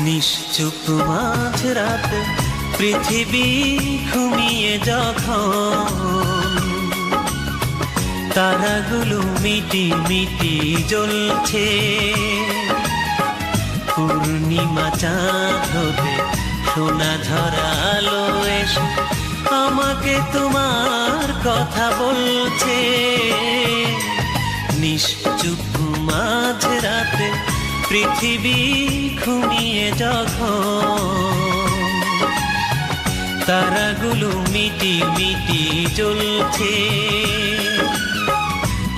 নিশ্চুপ মাঝ রাত পৃথিবী ঘুমিয়ে যখন তারাগুলো মিটি মিটি জ্বলছে, পূর্ণিমা চাঁদ হতে সোনা ঝরা আলো এসে আমাকে তোমার কথা বলছে। নিশ্চুপ মাঝ রাতে পৃথিবী ঘুমিয়ে যখন তারাগুলো মিটি মিটি জ্বলছে,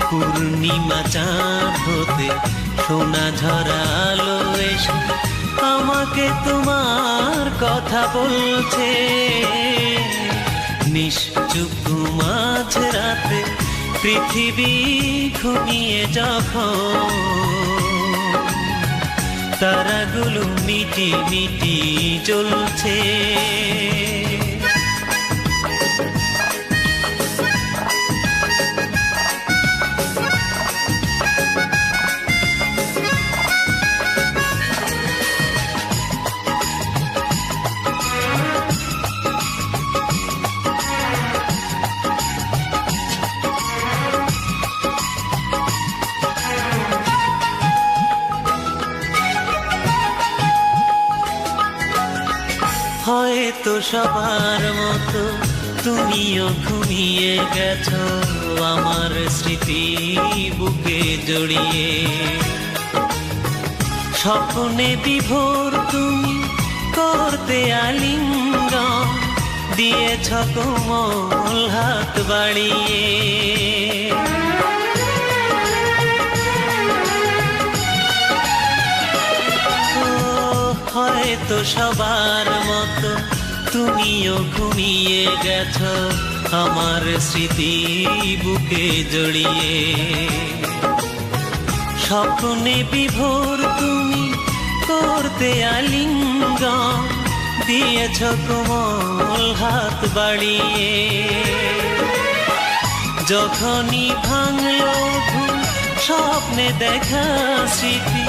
পূর্ণিমা চাঁদ হতে সোনা ঝরা আলো এসে আমাকে তোমার কথা বলছে। নিশ্চুপ মাঝ রাতে পৃথিবী ঘুমিয়ে যখন তারাগুলো মিটি মিটি জ্বলছে। হয়তো সবার মতো তুমিও ঘুমিয়ে গেছো আমার স্মৃতি বুকে জড়িয়ে। স্বপ্নে বিভোর তুমি করতে আলিঙ্গন দিয়েছ কোমল হাত বাড়িয়ে। হয়তো সবার মতো তুমিও ঘুমিয়ে গেছো আমার স্মৃতি বুকে জড়িয়ে। স্বপ্নে বিভোর তুমি করতে আলিঙ্গন দিয়েছ কোমল হাত বাড়িয়ে। যখনই ভাঙলো ঘুম স্বপ্নে দেখা স্মৃতি,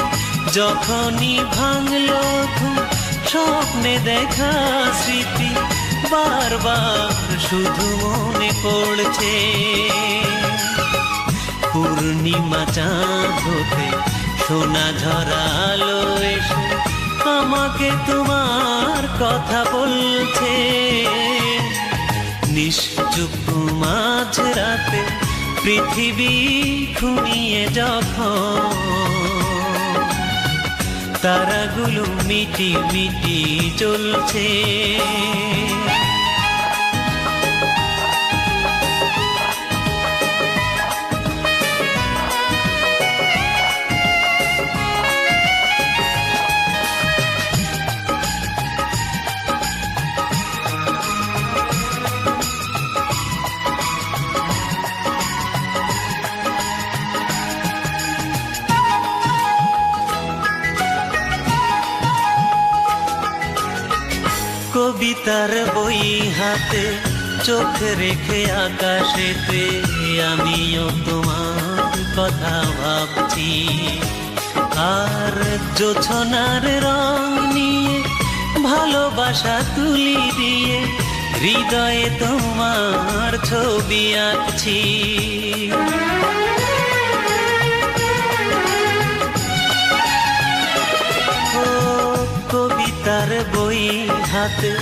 যখনই ভাঙলো ঘুম স্বপ্নে দেখা স্মৃতি, বারবার শুধু মনে পড়ছে। পূর্ণিমা চাঁদ হতে সোনা ঝরা আলো এসে আমাকে তোমার কথা বলছে। নিশ্চুপ মাঝ রাতে পৃথিবী ঘুমিয়ে যখন তারাগুলো মিটি মিটি জ্বলছে। কবিতার বই হাতে চোখ রেখে আকাশেতে আমিও তোমার কথা ভাবছি। আর জোছনার রং নিয়ে ভালোবাসা তুলি দিয়ে হৃদয়ে তোমার ছবি আঁকছি। কবিতার বই হাতে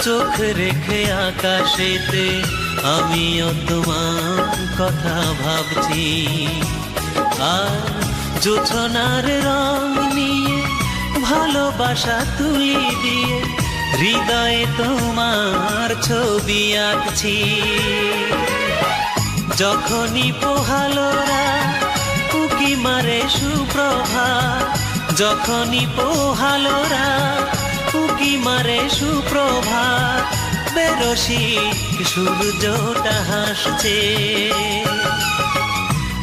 চোখ রেখে আকাশেতে আমিও তোমার কথা ভাবছি। আর জোছনার রং নিয়ে ভালোবাসা তুলি দিয়ে হৃদয়ে তোমার ছবি আঁকছি। যখনই পোহালোরা উকি মারে সুপ্রভাত, যখনই পোহালোরা উকি মারে সুপ্রভাত, বেরসি সূর্যটা হাসছে।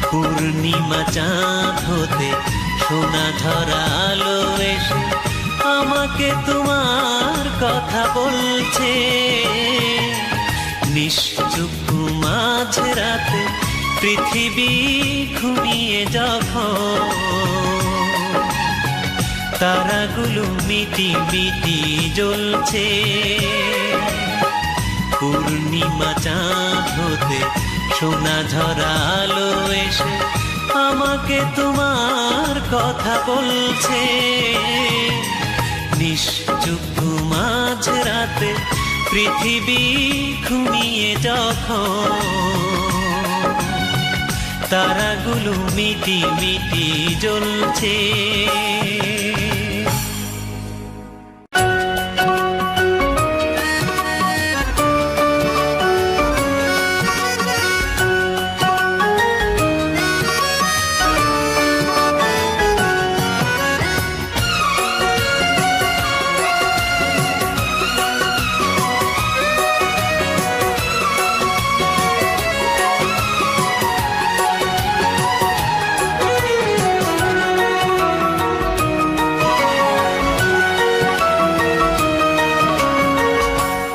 পূর্ণিমা চাঁদ হতে সোনা ঝরা আলো এসে আমাকে তোমার কথা বলছে। নিশ্চুপ মাঝ রাতে পৃথিবী ঘুমিয়ে যখন তারাগুলো মিটি মিটি জ্বলছে, পূর্ণিমা চাঁদ হতে সোনা ঝরা আলো এসে আমাকে তোমার কথা বলছে। নিশ্চুপ মাঝ রাতে পৃথিবী ঘুমিয়ে যখন, তারাগুলো মিটি মিটি জ্বলছে।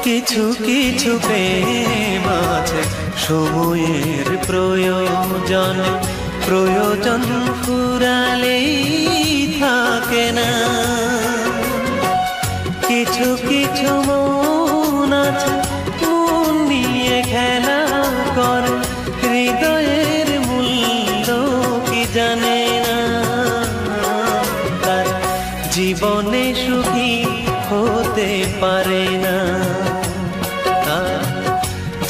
কিছু কিছু প্রেম আছে সময়ের প্রয়োজন, প্রয়োজন ফুরালেই থাকে না। কিছু কিছু মন আছে মন নিয়ে খেলা করে, হৃদয়ের মূল্য কি জানে না। তার জীবনে সুখী হতে পারে না,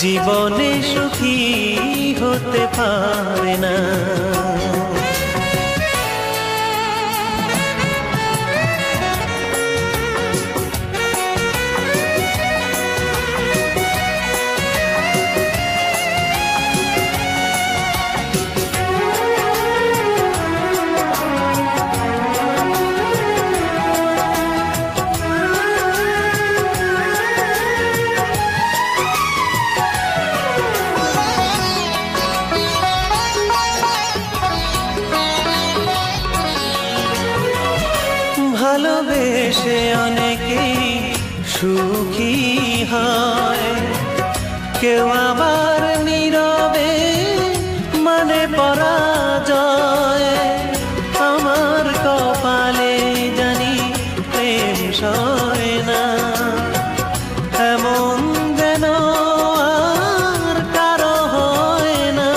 জীবনে সুখী হতে পারে না। ভালোবেসে অনেকেই সুখী হয়, কেউ আবার নীরবে মানে পরাজয়। আমার কপালে জানি প্রেম সয় না, এমন যেন আর কারো হয় না।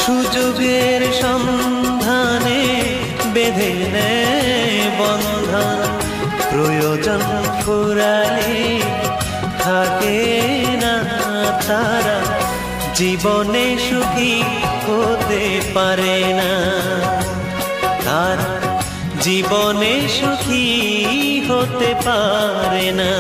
সুযোগের সন্ধানে বেঁধে নেয় বন্ধন, প্রয়োজন ফুরালে থাকে না তারা, জীবনে সুখী হতে পারে না। তারা জীবনে সুখী হতে পারে না।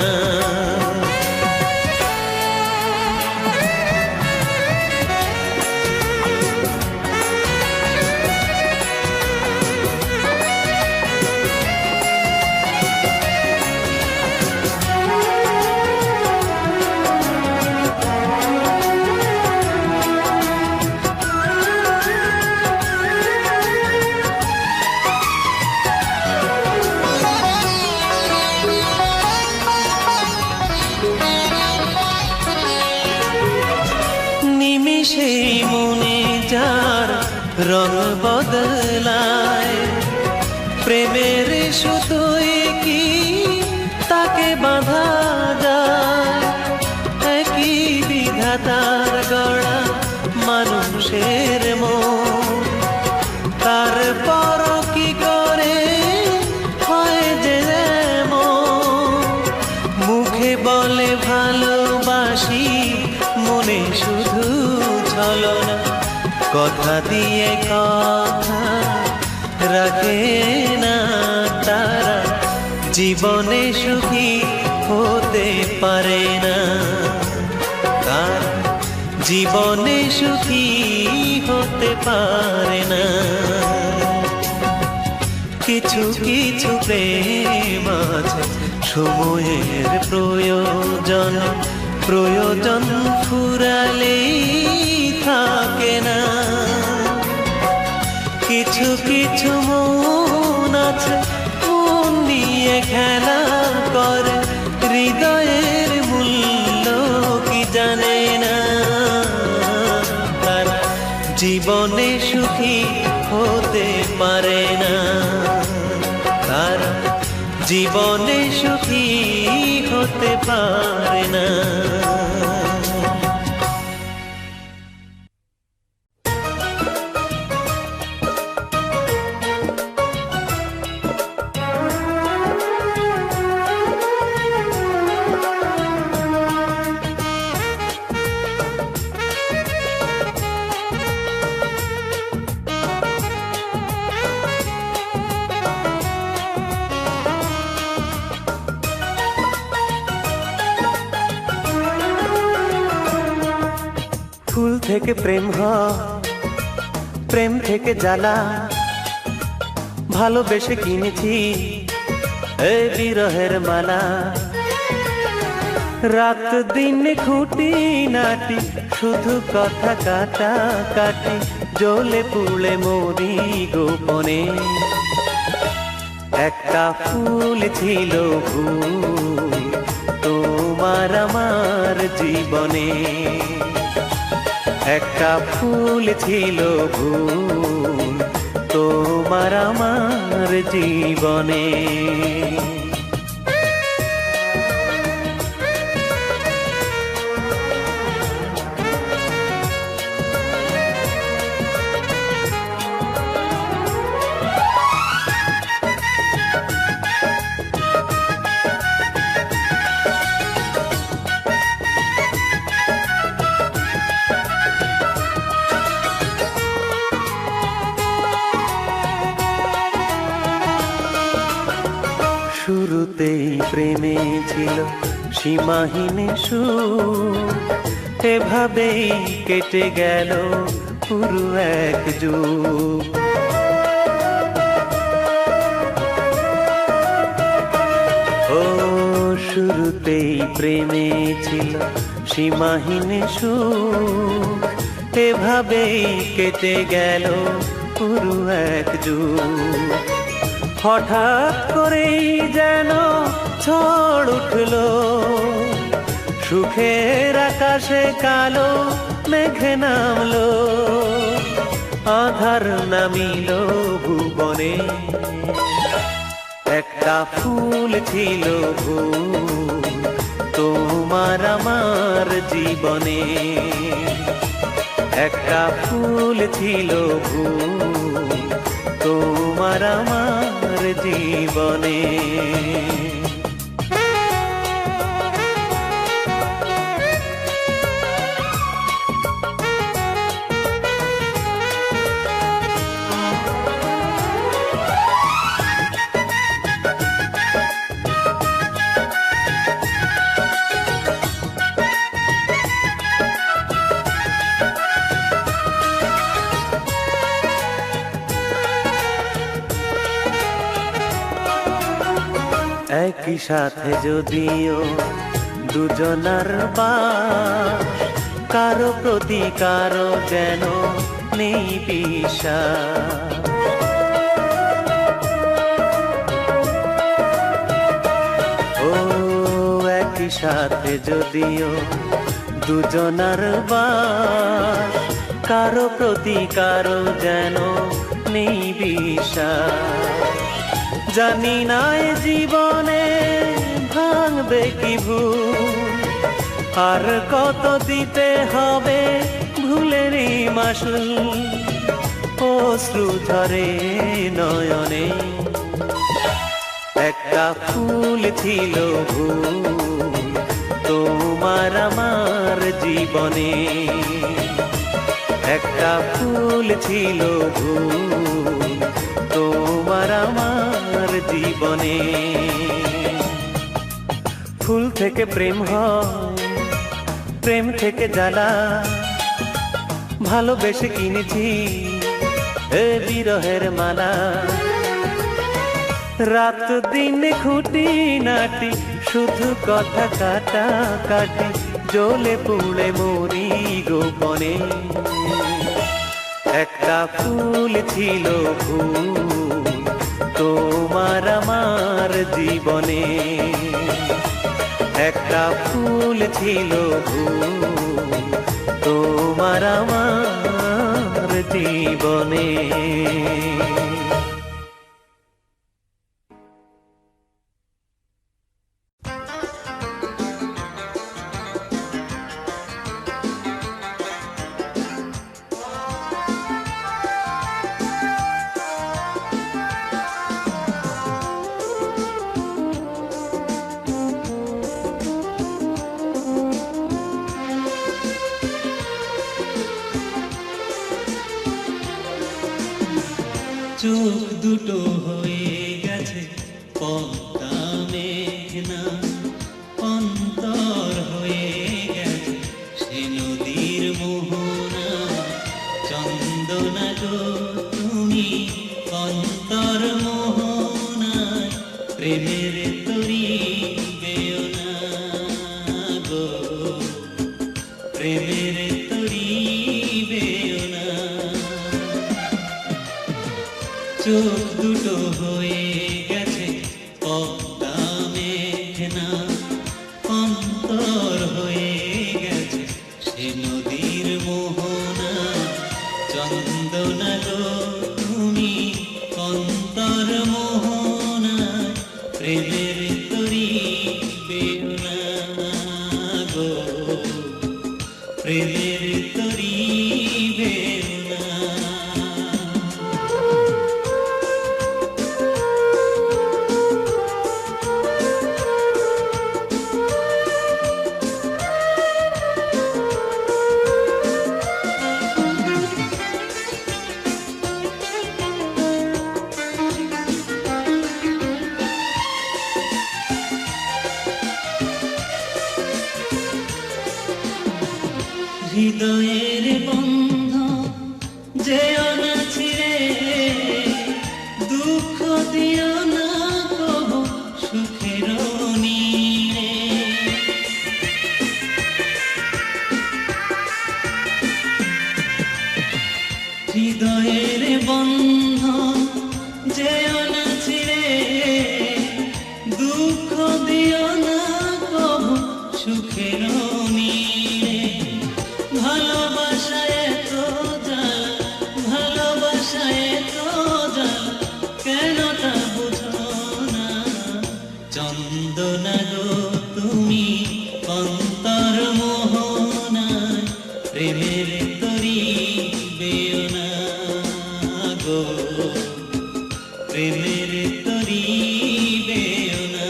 সেই মনে যার রং বদলায়, প্রেমের সুতোয় কি তাকে বাঁধা যায়। একই বিধাতার গড়া মানুষের মন, তারপর কি করে হয় যে মুখে বলে ভালোবাসি, মনে শুধু ছলনা, কথা দিয়ে কথা রাখে না তারা, জীবনে সুখী হতে পারে না। তার জীবনে সুখী হতে পারে না। কিছু কিছু প্রেম আছে সময়ের প্রয়োজন, প্রয়োজন ফুরালেই থাকে না। কিছু কিছু মন আছে মন নিয়ে খেলা করে, হৃদয়ের মূল্য কি জানে না। তারা জীবনে সুখী হতে পারে না। জীবনে সুখী হতে পারে না। ফুল থেকে প্রেম হয়, প্রেম থেকে জ্বালা, ভালোবেসে কিনেছি এই বিরহের মালা। রাত দিন খুঁটি নাটি, শুধু কথা কাটা কাটি, জ্বলে পুড়ে মরি গোপনে। একটা ফুল ছিল ভুল তোমার আমার জীবনে, একটা ফুল ছিল ভুল তোমার আমার জীবনে। শুরুতেই প্রেমে ছিল সীমাহীন সুখ, এভাবেই কেটে গেল পুরো এক যুগ। ও শুরুতেই প্রেমে ছিল সীমাহীন সুখ, এভাবেই কেটে গেল পুরো এক যুগ। হঠাৎ করেই যেন ঝড় উঠলো, সুখের আকাশে কালো মেঘে নামলো, আধার নামিল ভুবনে। একটা ফুল ছিল ভুল তোমার আমার জীবনে, একটা ফুল ছিল ভুল তোমার আমার জীবনে। একই সাথে যদিও দুজনার বাস, কারো প্রতি কারো যেন নেই বিশ্বাস। ও একই সাথে যদিও দুজনার বাস, কারো প্রতি কারো যেন নেই বিশ্বাস। জানি না এ জীবনে ভাঙবে কি ভুল, আর কত দিতে হবে ভুলেরই মাসুল। অশ্রু ঝরে নয়নে, একটা ফুল ছিল ভুল তোমার আমার জীবনে, একটা ফুল ছিল ভুল তোমার আমার জীবনে। ফুল থেকে প্রেম হয়, প্রেম থেকে জ্বালা, ভালোবেসে কিনেছি এ বিরহের মালা। রাত দিন খুঁটি নাটি, শুধু কথা কাটা কাটি, জ্বলে পুড়ে মরি গোপনে। একটা ফুল ছিল ভুল তোমার আমার জীবনে, একটা ফুল ছিল ভুল তোমার আমার জীবনে। দুটো হয়ে গেছে পদ্মা মেঘনা, অন্তর হয়ে গেছে সে নদীর মোহনা। চন্দনা গো তুমি অন্তর মোহনায় প্রেমের তরি বেও না গো, প্রেমের তরি বেও না। চোখ দুটো হয়ে গেছে পদ্মা মেঘনা, অন্তর হয়ে গেছে সে নদীর মোহনা। চন্দনা গো তুমি অন্তর মোহনা প্রেমের তরি বেও না গো, প্রেমের তরি বেও না। হৃদয়ের বন্ধ যেও না ছিড়ে, দুঃখ দিও না কবু সুখের নীড়ে। হৃদয়ের বন্ধ যেও না ছিড়ে, দুঃখ দিও না কবু সুখের নীড়ে। ভালোবাসায় তো জ্বালা, ভালোবাসায় তো জ্বালা, কেন তা বুঝো না। চন্দনা গো তুমি অন্তর মোহনায় প্রেমের তরি বেও না গো, প্রেমের তরি বেও না।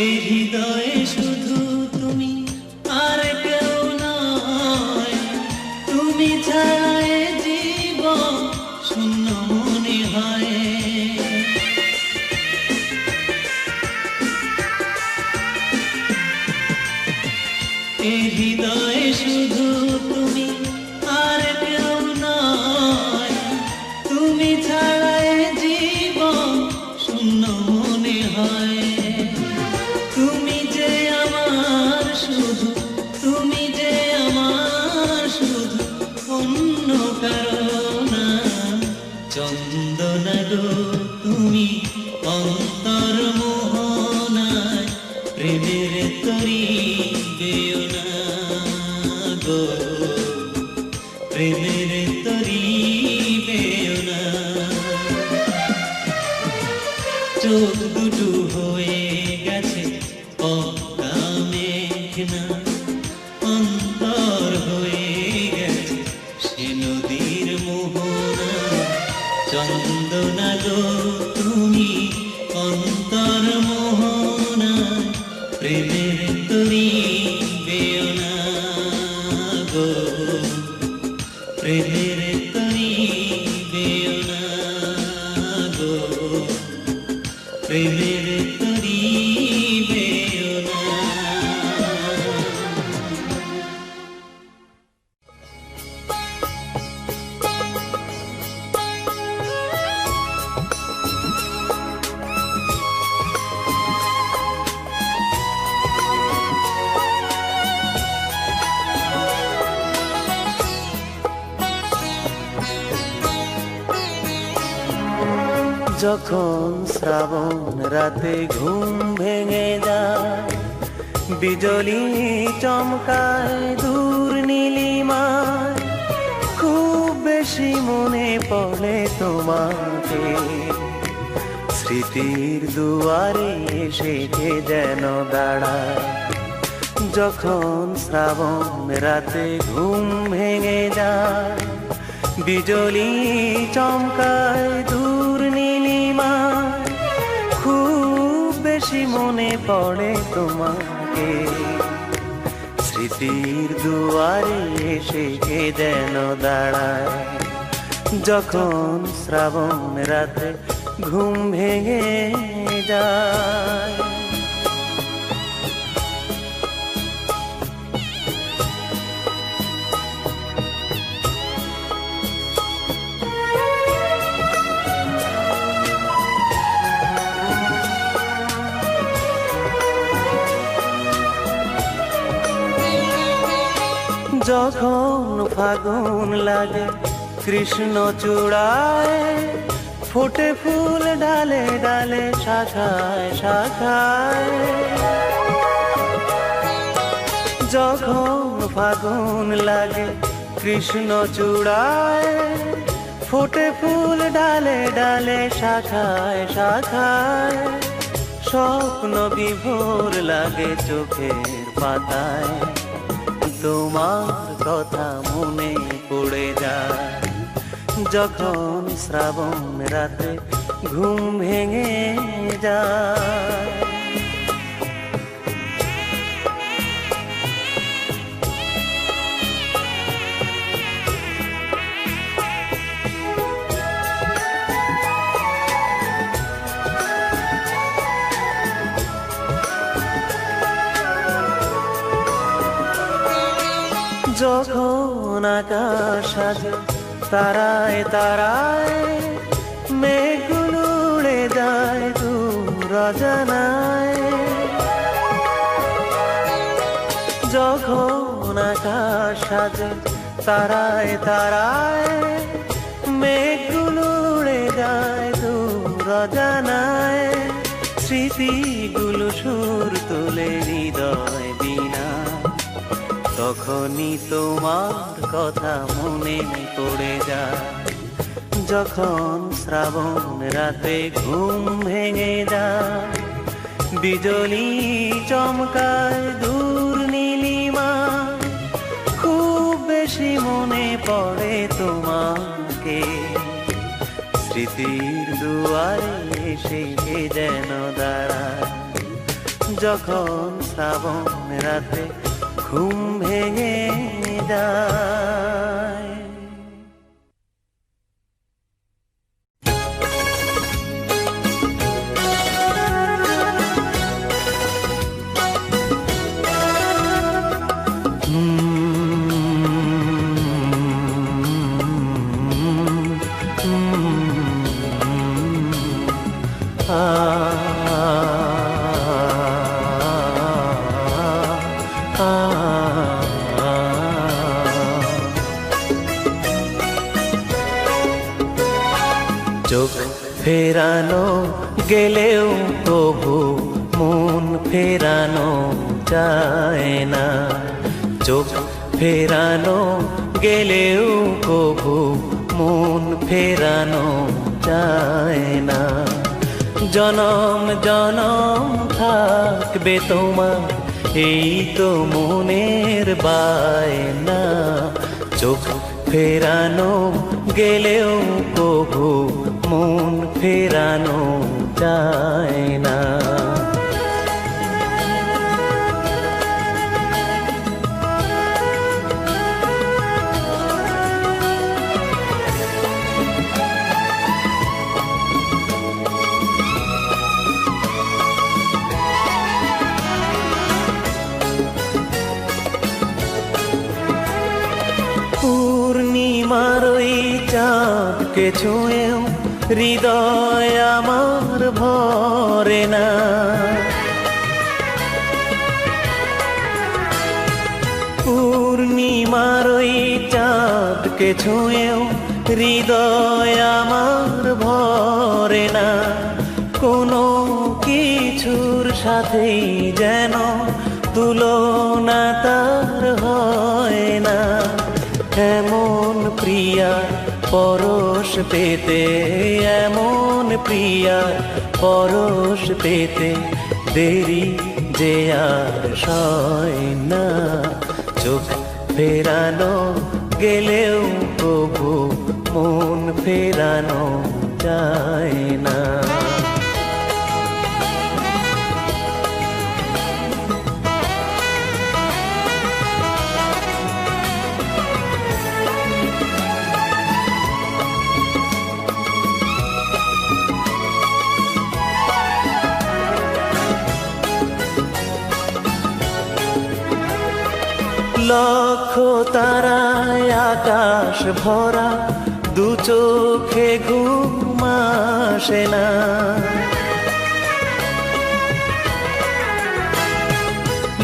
এই হৃদয়ে শুধু তুমি আর কেউ নয়, তুমি ছাড়া এ জীবন শূন্য মনে হয়। এই হৃদয়ে শুধু তুমি আর কেউ নয়, তুমি ছাড়া এ জীবন শূন্য মনে হয়। তুমি যে আমার শুধু, তুমি যে আমার শুধু, অন্য কারো না। চন্দনা গো তুমি অন্তর মোহনায় প্রেমের তরি বেও না গো, প্রেমের তরি বেও না। চোখ দুটো হয়ে গেছে পদ্মা মেঘনা, অন্তর হয়ে গেছে সে নদীর মোহনা। চন্দনা গো তুমি অন্তর মোহনা প্রেমের তরি বেও না গো, প্রেমের তরি বেও না গো, প্রেমের তরি বেও না। যখন শ্রাবণ রাতে ঘুম ভেঙে যায়, বিজলি চমকায় দূর নীলিমায়, খুব বেশি মনে পড়ে তোমাকে। স্মৃতির দুয়ারে এসে কে যেন দাঁড়ায়, যখন শ্রাবণ রাতে ঘুম ভেঙে যায়, বিজলি চমকায় দূর নীলিমায়, খুব বেশি মনে পড়ে তোমাকে। স্মৃতির দুয়ারে এসে কে যেন দাঁড়ায়, যখন শ্রাবণ রাতে ঘুম ভেঙে যায়। যখন ফাগুন লাগে কৃষ্ণ চূড়ায়, ফোটে ফুল ডালে ডালে শাখায় শাখায়। যখন ফাগুন লাগে কৃষ্ণ চূড়ায়, ফোটে ফুল ডালে ডালে শাখায় শাখায়। স্বপ্ন বিভোর লাগে চোখের পাতায়, তোমার কথা মনে পড়ে যায়, যখন শ্রাবণ রাতে ঘুম ভেঙে যায়। যখন আকাশ সাজে তারায় তারায়, মেঘগুলো উড়ে যায় দূর অজানায়। যখন আকাশ সাজে তারায় তারায়, মেঘগুলো উড়ে যায় দূর অজানায়। স্মৃতিগুলো সুর তোলে হৃদয় বিনা, তখনই তোমার কথা মনে পড়ে যায়, যখন শ্রাবণ রাতে ঘুম ভেঙে যায়, বিজলি চমকায় দূর নীলিমায়। খুব বেশি মনে পড়ে তোমাকে, স্মৃতির দুয়ারে এসে কে যেন দাঁড়ায়, যখন শ্রাবণ রাতে ঘুম ভেঙে যায়। চোখ ফেরানো গেলেও তবু মন ফেরানো যায় না, চোখ ফেরানো গেলেও কবু মন ফেরানো যায় না। জনম জনম থাকবে তোমার এই তো মনের বায়না, চোখ ফেরানো গেলেও কবু মন ফেরানো যায় না। পূর্ণিমার ওই চাঁদকে ছুঁয়েও হৃদয় আমার ভরে না, পূর্ণিমার ওই চাঁদকে ছুঁয়েও হৃদয় আমার ভরে না। কোনো কিছুর সাথেই যেন তুলনা তার হয় না, এমন প্রিয়া পরশ পেতে, এমন প্রিয়া পরশ পেতে দেরি যে আর সয় না। চোখ ফেরানো গেলেও প্রভু মন ফেরানো যায় না। লক্ষ তারায় আকাশ ভরা, দু চোখে ঘুম আসে না।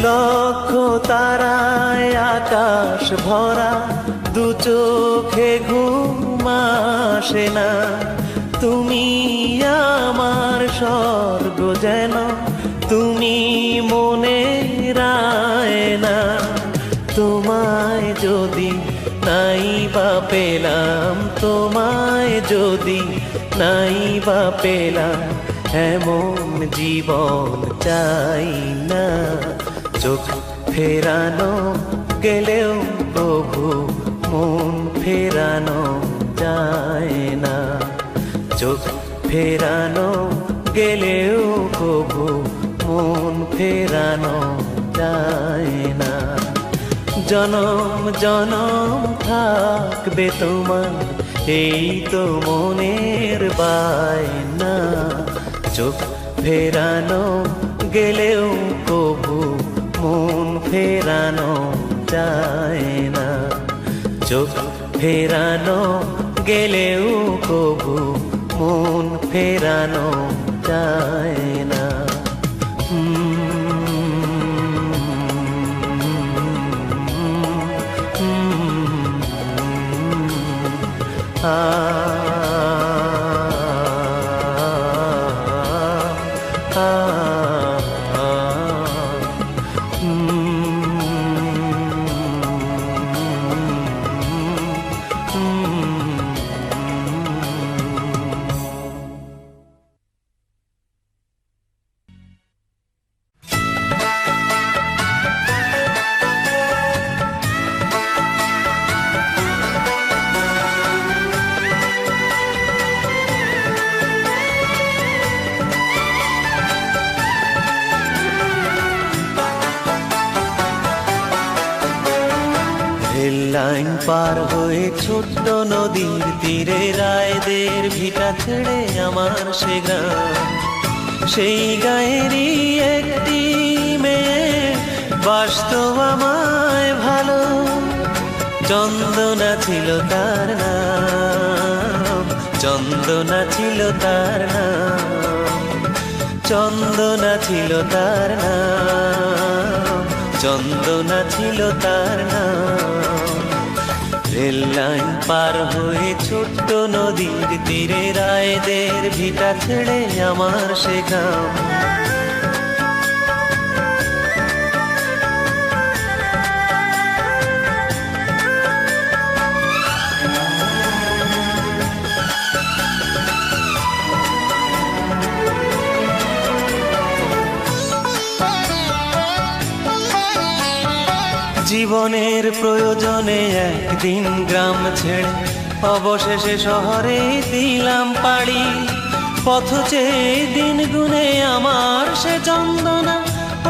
লক্ষ তারায় আকাশ ভরা, দু চোখে ঘুম আসে না। তুমি আমার স্বর্গ যেন, তুমি মনের আয়না। তোমায় যদি নাই বা পেলাম, তোমায় যদি নাই বা পেলাম, এমন জীবন চাই না। চোখ ফেরানো গেলেও প্রভু মন ফেরানো যায় না। চোখ ফেরানো গেলেও প্রভু মন ফেরানো যায় না। জনম জনম থাকবে তোমার, এই তো মনের বায়না। চোখ ফেরানো গেলেও প্রভু মন ফেরানো যায় না। চোখ ফেরানো গেলেও প্রভু মন ফেরানো যায় না। লাইন পার হয়ে ছোট্ট নদীর তীরে রায়দের ভিটা ছেড়ে আমার সে গ্রাম। সেই গায়েরই একটি মেয়ে বাসতো আমায় ভালো। চন্দনা ছিল তার নাম, চন্দনা ছিল তার নাম, চন্দনা ছিল তার নাম, চন্দনা ছিল তার নাম। রেল লাইন পার হয়ে ছোট্ট নদীর তীরে রায়দের ভিটা ছেড়ে আমার সে গ্রাম। জীবনের প্রয়োজনে একদিন গ্রাম ছেড়ে অবশেষে শহরে দিলাম পাড়ি। পথ চেয়ে দিন গুনে আমার সে চন্দনা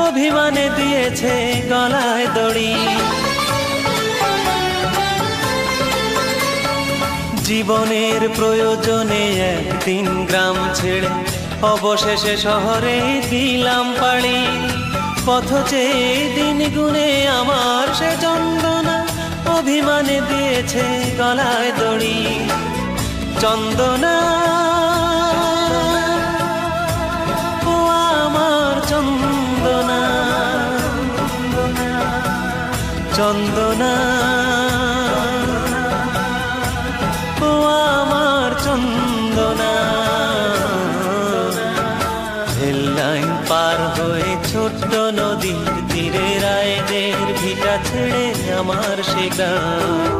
অভিমানে দিয়েছে গলায় দড়ি। জীবনের প্রয়োজনে একদিন গ্রাম ছেড়ে অবশেষে শহরে দিলাম পাড়ি। পথ চেয়ে দিন গুনে আমার সে চন্দনা অভিমানে দিয়েছে গলায় দড়ি। চন্দনা ও আমার চন্দনা, চন্দনা ও আমার চন্দনা। রেল লাইন পার হয়ে ছোট্ট নদীর তীরে রায়দের ভিটা ছেড়ে আমার সে গ্রাম।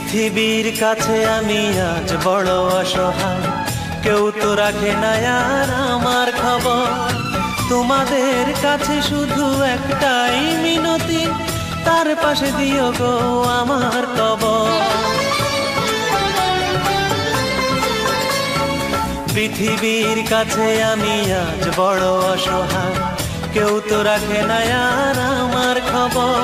পৃথিবীর কাছে আমি আজ বড় অসহায়, কেউ তো রাখে না আর আমার খবর। তোমাদের কাছে শুধু একটাই মিনতি, তার পাশে দিও গো আমার কবর। পৃথিবীর কাছে আমি আজ বড় অসহায়, কেউ তো রাখে না আর আমার খবর।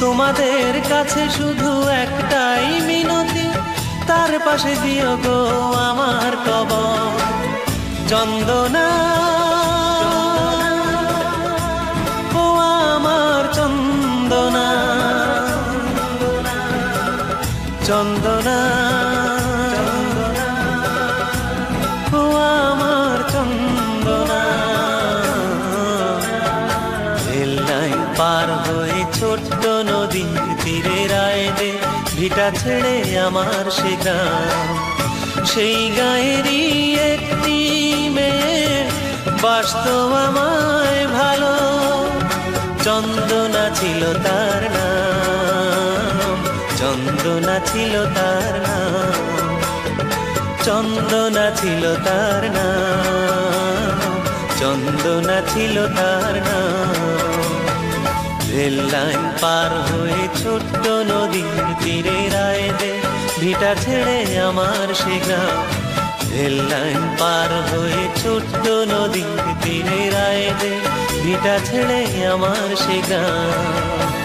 তোমাদের কাছে শুধু একটাই মিনতি, তার পাশে দিও গো আমার কবর। চন্দনা ও আমার চন্দনা, চন্দনা ও আমার চন্দনা। রেল লাইন পার হয়ে ছোট্ট নদীর তীরে রায়দে ভিটা ছেড়ে আমার সে গ্রাম। সেই গায়েরই একটি মেয়ে বাসত আমায় ভালো, চন্দনা ছিল তার নাম, চন্দনা ছিল তার নাম, চন্দনা ছিল তার নাম, চন্দনা ছিল তার নাম। রেল লাইন পার হয়ে ছোট্ট নদীর তীরে রায়দে ভিটা ছেড়ে আমার সে গ্রাম। রেল লাইন পার হয়ে ছোট্ট নদীর তীরে রায়দে ভিটা ছেড়ে আমার সে গ্রাম।